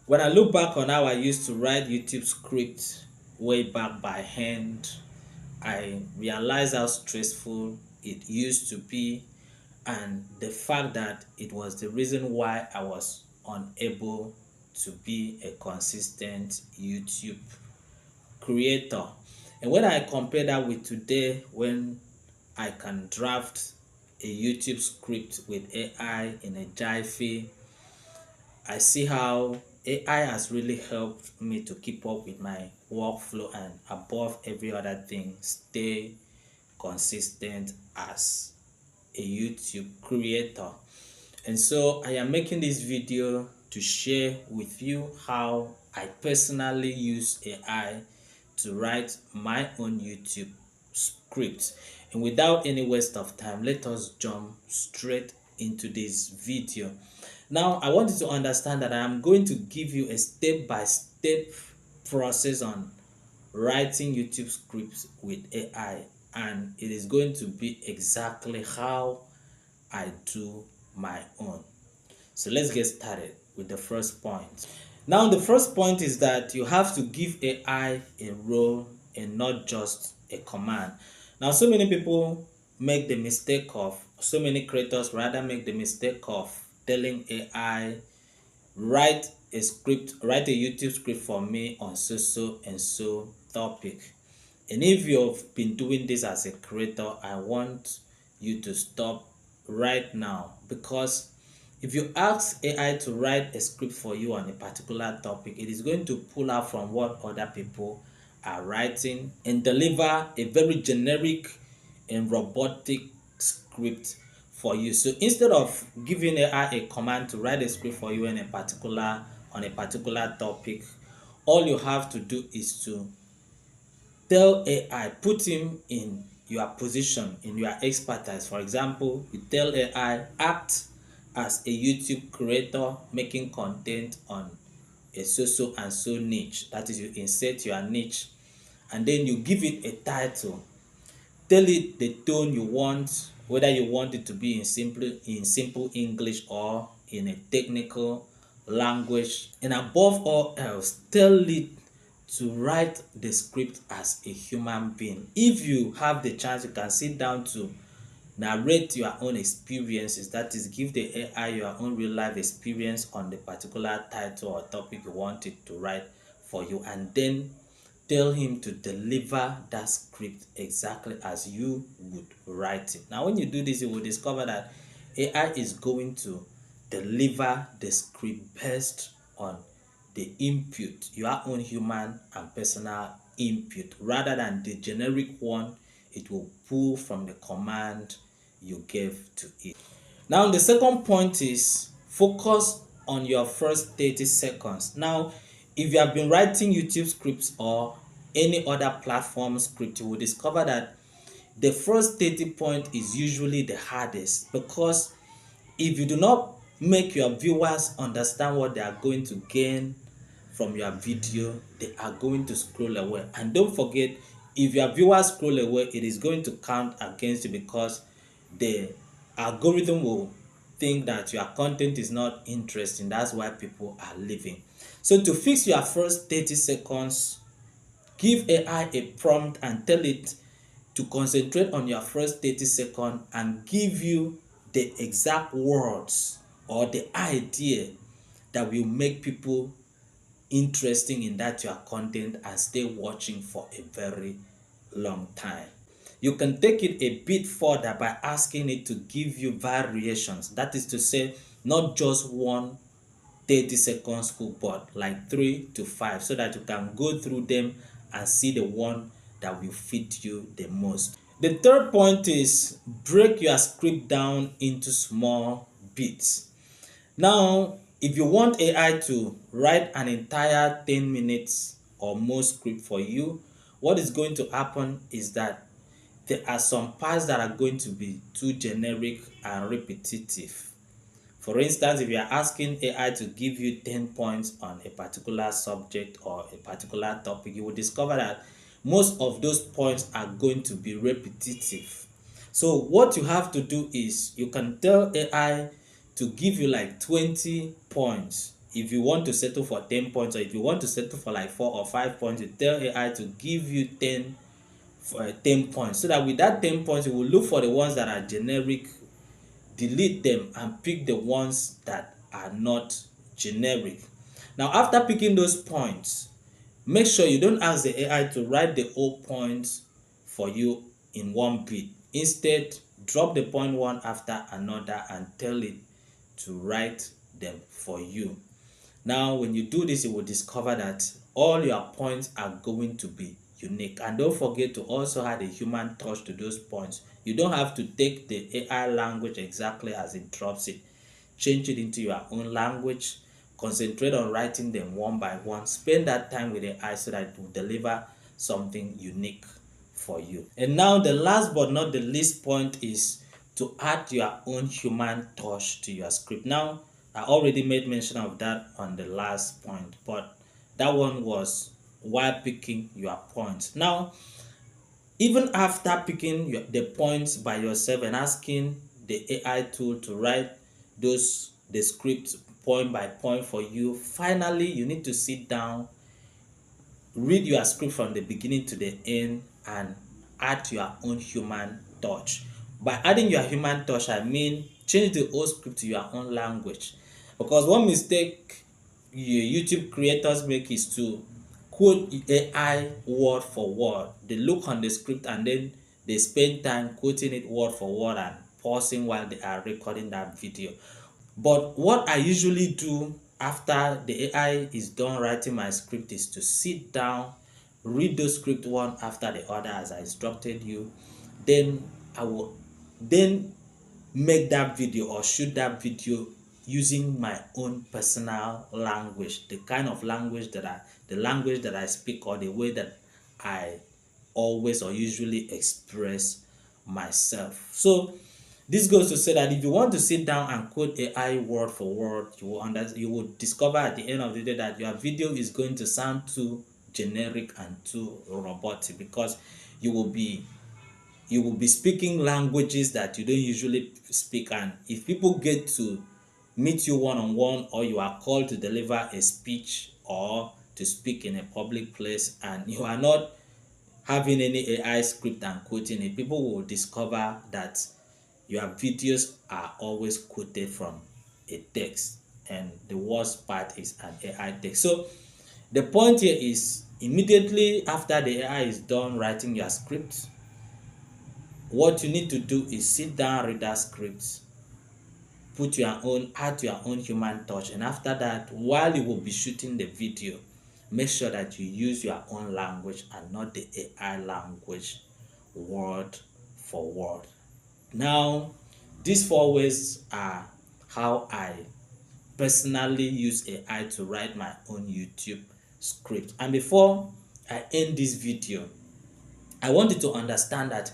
When I look back on how I used to write YouTube script way back by hand, I realized how stressful it used to be, and the fact that it was the reason why I was unable to be a consistent YouTube creator. And when I compare that with today, when I can draft a YouTube script with AI in a jiffy, I see how AI has really helped me to keep up with my workflow and, above every other thing, stay consistent as a YouTube creator. And so I am making this video to share with you how I personally use AI to write my own YouTube script. And without any waste of time, let us jump straight into this video. Now, I want you to understand that I am going to give you a step-by-step process on writing YouTube scripts with AI, and it is going to be exactly how I do my own. So let's get started with the first point. Now, the first point is that you have to give AI a role and not just a command. Now, so many people make the mistake of, so many creators rather make the mistake of telling AI, write write a YouTube script for me on so and so topic. And if you've been doing this as a creator, I want you to stop right now, because if you ask AI to write a script for you on a particular topic, it is going to pull out from what other people are writing and deliver a very generic and robotic script for you. So instead of giving AI a command to write a script for you on a particular topic, all you have to do is to tell AI, put him in your position, in your expertise. For example, you tell AI, act as a YouTube creator making content on a so and so niche. That is, you insert your niche and then you give it a title. Tell it the tone you want, whether you want it to be in simple English or in a technical language. And above all else, tell it to write the script as a human being. If you have the chance, you can sit down to narrate your own experiences. That is, give the AI your own real life experience on the particular title or topic you want it to write for you, and then tell him to deliver that script exactly as you would write it. Now, when you do this, you will discover that AI is going to deliver the script based on the input, your own human and personal input, rather than the generic one it will pull from the command you gave to it. Now, the second point is focus on your first 30 seconds. Now, if you have been writing YouTube scripts or any other platform script, you will discover that the first 30 point is usually the hardest, because if you do not make your viewers understand what they are going to gain from your video, they are going to scroll away. And don't forget, if your viewers scroll away, it is going to count against you, because the algorithm will think that your content is not interesting. That's why people are leaving. So to fix your first 30 seconds, give AI a prompt and tell it to concentrate on your first 30 seconds and give you the exact words or the idea that will make people interesting in that your content and stay watching for a very long time. You can take it a bit further by asking it to give you variations. That is to say, not just one 30 seconds hook, but like 3 to 5, so that you can go through them and see the one that will fit you the most. The third point is break your script down into small bits. Now, if you want AI to write an entire 10 minutes or more script for you, what is going to happen is that there are some parts that are going to be too generic and repetitive. For instance, if you are asking AI to give you 10 points on a particular subject or a particular topic, you will discover that most of those points are going to be repetitive. So what you have to do is you can tell AI to give you like 20 points if you want to settle for 10 points, or if you want to settle for like 4 or 5 points, you tell AI to give you 10 points, so that with that 10 points you will look for the ones that are generic, delete them, and pick the ones that are not generic. Now after picking those points, make sure you don't ask the AI to write the whole points for you in one bit. Instead, drop the point one after another and tell it to write them for you. Now when you do this, you will discover that all your points are going to be unique. And don't forget to also add a human touch to those points. You don't have to take the AI language exactly as it drops it. Change it into your own language. Concentrate on writing them one by one. Spend that time with the AI so that it will deliver something unique for you. And now the last but not the least point is to add your own human touch to your script. Now I already made mention of that on the last point, but that one was while picking your points. Now even after picking the points by yourself and asking the AI tool to write the script point by point for you, finally you need to sit down, read your script from the beginning to the end, and add your own human touch. By adding your human touch, I mean change the whole script to your own language. Because one mistake YouTube creators make is to quote AI word for word. They look on the script and then they spend time quoting it word for word and pausing while they are recording that video. But what I usually do after the AI is done writing my script is to sit down, read the script one after the other as I instructed you. Then I will then make that video or shoot that video using my own personal language, the kind of language that I speak, or the way that I always or usually express myself. So this goes to say that if you want to sit down and quote AI word for word, you will discover at the end of the day that your video is going to sound too generic and too robotic, because you will be speaking languages that you don't usually speak. And if people get to meet you one-on-one, or you are called to deliver a speech or to speak in a public place, and you are not having any AI script and quoting it, people will discover that your videos are always quoted from a text, and the worst part is an AI text. So the point here is, immediately after the AI is done writing your script, what you need to do is sit down, read that script, add your own human touch, and after that, while you will be shooting the video, make sure that you use your own language and not the AI language word for word. Now, these 4 ways are how I personally use AI to write my own YouTube script. And before I end this video, I want you to understand that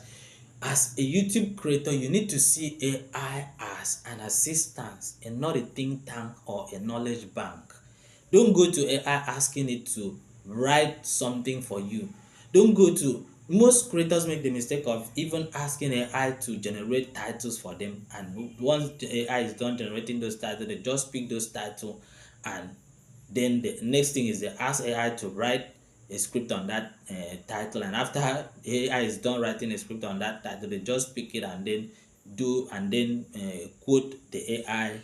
as a YouTube creator, you need to see AI as an assistant and not a think tank or a knowledge bank. Don't go to AI asking it to write something for you. Most creators make the mistake of even asking AI to generate titles for them, and once the AI is done generating those titles, they just pick those titles, and then the next thing is they ask AI to write a script on that title, and after AI is done writing a script on that title, they just pick it and then quote the AI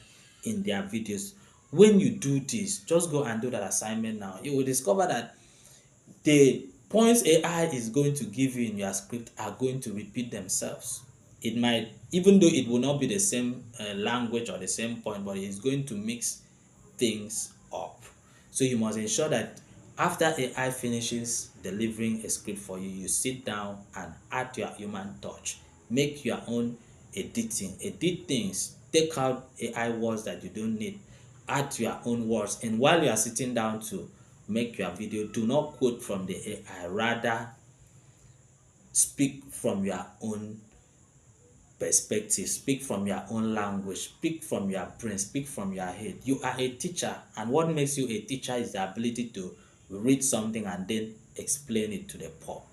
in their videos. When you do this, just go and do that assignment now. You will discover that the points AI is going to give you in your script are going to repeat themselves. It might, even though it will not be the same language or the same point, but it's going to mix things up. So you must ensure that after AI finishes delivering a script for you, you sit down and add your human touch. Make your own editing. Edit things. Take out AI words that you don't need. Add your own words. And while you are sitting down to make your video, do not quote from the AI. Rather, speak from your own perspective, speak from your own language, speak from your brain, speak from your head. You are a teacher, and what makes you a teacher is the ability to read something and then explain it to the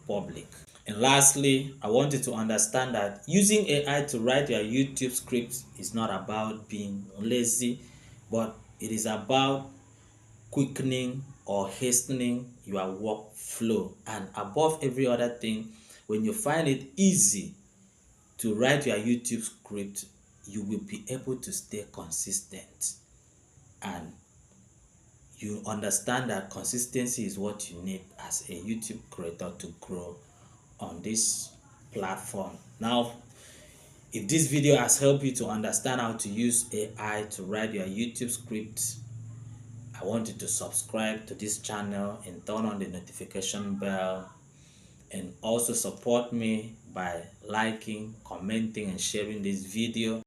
public. And lastly, I want you to understand that using AI to write your YouTube scripts is not about being lazy, but it is about quickening or hastening your workflow. And above every other thing, when you find it easy to write your YouTube script, you will be able to stay consistent, and you understand that consistency is what you need as a YouTube creator to grow on this platform. Now, if this video has helped you to understand how to use AI to write your YouTube script, I want you to subscribe to this channel and turn on the notification bell, and also support me by liking, commenting, and sharing this video.